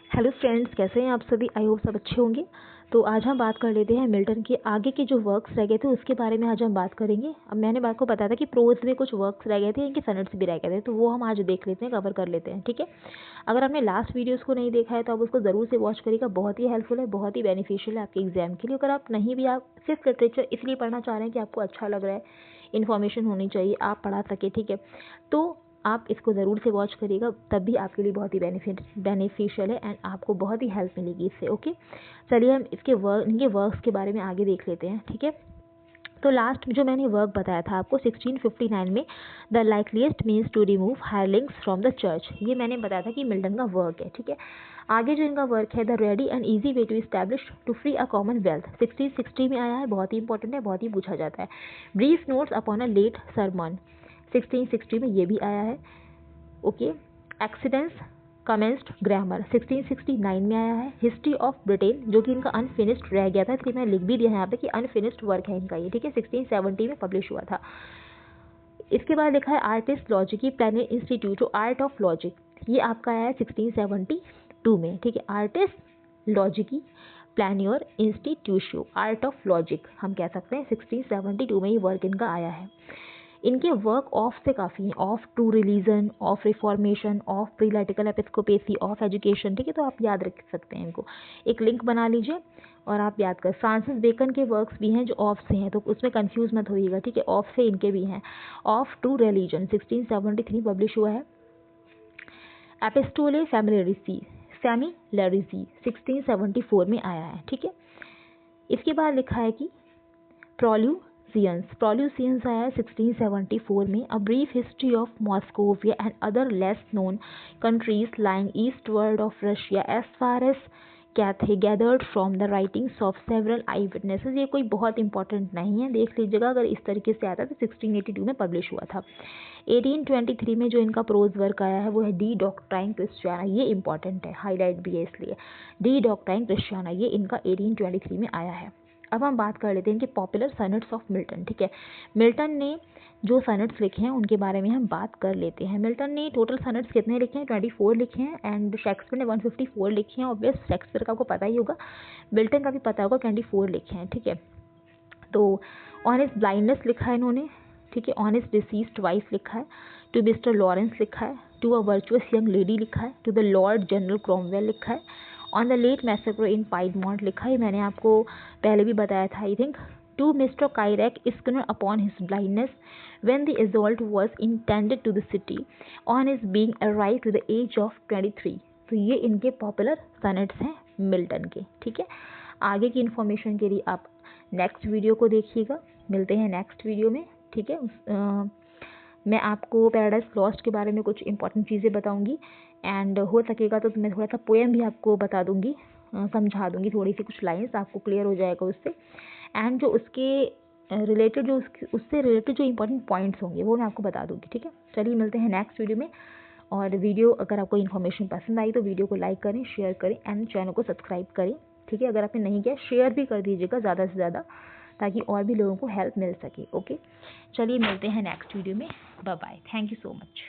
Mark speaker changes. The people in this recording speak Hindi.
Speaker 1: हेलो फ्रेंड्स, कैसे हैं आप सभी। आई होप सब अच्छे होंगे। तो आज हम बात कर लेते हैं मिल्टन के आगे के जो वर्क्स रह गए थे उसके बारे में आज हम बात करेंगे। अब मैंने आपको बताया था कि प्रोज में कुछ वर्क्स रह गए थे, इनके सनट्स भी रह गए थे, तो वो हम आज देख लेते हैं, कवर कर लेते हैं। ठीक है, अगर आपने लास्ट वीडियोज़ को नहीं देखा है तो आप उसको ज़रूर से वॉच करिएगा। बहुत ही हेल्पफुल है, बहुत ही बेनिफिशियल है आपके एग्जाम के लिए। अगर आप नहीं भी, आप सिर्फ लिटरेचर इसलिए पढ़ना चाह रहे हैं कि आपको अच्छा लग रहा है, इन्फॉर्मेशन होनी चाहिए, आप पढ़ा सके, ठीक है, तो आप इसको ज़रूर से वॉच करिएगा, तब भी आपके लिए बहुत ही बेनिफिशियल है एंड आपको बहुत ही हेल्प मिलेगी इससे। ओके, चलिए हम इनके वर्क्स के बारे में आगे देख लेते हैं। ठीक है, तो लास्ट जो मैंने वर्क बताया था आपको 1659 में, the likeliest means to remove hirelings from the church, ये मैंने बताया था कि मिल्टन का वर्क है। ठीक है, आगे जो इनका वर्क है, the ready and easy way to establish to free a commonwealth, 1660 में आया है। बहुत ही इंपॉर्टेंट है, बहुत ही पूछा जाता है। Brief notes upon a late sermon, 1660 में ये भी आया है। ओके, एक्सीडेंट्स कमेंस्ड ग्रामर 1669 में आया है। हिस्ट्री ऑफ ब्रिटेन, जो कि इनका अनफिनिश्ड रह गया था, इसलिए मैं लिख भी दिया है यहाँ पे कि अनफिनिश्ड वर्क है इनका ये। ठीक है, 1670 में पब्लिश हुआ था। इसके बाद लिखा है Artis Logicae Plenior Institutio art of logic, ये आपका आया है 1672 में। ठीक है, Artis Logicae Plenior Institutio art of logic हम कह सकते हैं, 1672 में ये वर्क इनका आया है। इनके वर्क ऑफ से काफ़ी हैं, of true religion, of reformation, of prelatical episcopacy, of education. ठीक है, तो आप याद रख सकते हैं इनको, एक लिंक बना लीजिए और आप याद कर। फ्रांसिस बेकन के वर्क्स भी हैं जो ऑफ से हैं, तो उसमें कंफ्यूज मत होइएगा। ठीक है, ऑफ से इनके भी हैं। ऑफ टू रिलीजन 1673 पब्लिश हुआ है। एपिस्टोले फैमिलियरिसी 1674 में आया है। ठीक है, इसके बाद लिखा है कि प्रोल्यूसियंस आया है 1674 में। A brief history of Moscovia and other less known countries lying eastward of Russia as far as Cathay gathered from the writings of several eyewitnesses, ये कोई बहुत इंपॉर्टेंट नहीं है, देख लीजिएगा। अगर इस तरीके से आता है तो 1682 में पब्लिश हुआ था। 1823 में जो इनका प्रोज वर्क आया है वो है डी डॉक्ट्राइन क्रिस्टियाना, ये इंपॉर्टेंट है, हाईलाइट भी है इसलिए। डी डॉक्ट्राइन क्रिस्टियाना ये इनका 1823 में आया है। अब हम बात कर लेते हैं कि पॉपुलर सनट्स ऑफ मिल्टन। ठीक है, मिल्टन ने जो सनट्स लिखे हैं उनके बारे में हम बात कर लेते हैं। मिल्टन ने टोटल सनट्स कितने लिखे हैं? 24 लिखे हैं एंड शेक्सपियर ने 154 लिखे हैं। ऑब्वियस शेक्सपियर का आपको पता ही होगा, मिल्टन का भी पता होगा, 24 लिखे हैं। ठीक है, तो ऑन हिज ब्लाइंडनेस लिखा है इन्होंने। ठीक है, ऑन हिज डिसीज्ड वाइफ लिखा है। टू मिस्टर लॉरेंस लिखा है। To a virtuous young lady लिखा है। To the Lord General Cromwell लिखा है। On the late massacre in Piedmont लिखा है, मैंने आपको पहले भी बताया था I think. To mister Cyriack Skinner upon his blindness when the assault was intended to the city on his being arrive to the age of 23। तो ये इनके पॉपुलर सनेट्स हैं मिल्टन के। ठीक है, आगे की इन्फॉर्मेशन के लिए आप नेक्स्ट वीडियो को देखिएगा। मिलते हैं नेक्स्ट वीडियो में। ठीक है, मैं आपको पैराडाइज लॉस्ट के बारे में कुछ इंपॉर्टेंट चीज़ें बताऊंगी एंड हो सकेगा तो मैं थोड़ा सा पोएम भी आपको बता दूंगी, समझा दूंगी थोड़ी सी कुछ लाइंस, आपको क्लियर हो जाएगा उससे। एंड जो उसके रिलेटेड जो उससे रिलेटेड जो इंपॉर्टेंट पॉइंट्स होंगे वो मैं आपको बता दूंगी। ठीक है, चलिए मिलते हैं नेक्स्ट वीडियो में। और वीडियो अगर आपको इन्फॉर्मेशन पसंद आई तो वीडियो को लाइक करें, शेयर करें एंड चैनल को सब्सक्राइब करें। ठीक है, अगर आपने नहीं किया शेयर भी कर दीजिएगा ज़्यादा से ज़्यादा, ताकि और भी लोगों को हेल्प मिल सके। ओके, चलिए मिलते हैं नेक्स्ट वीडियो में। Bye bye, thank you so much.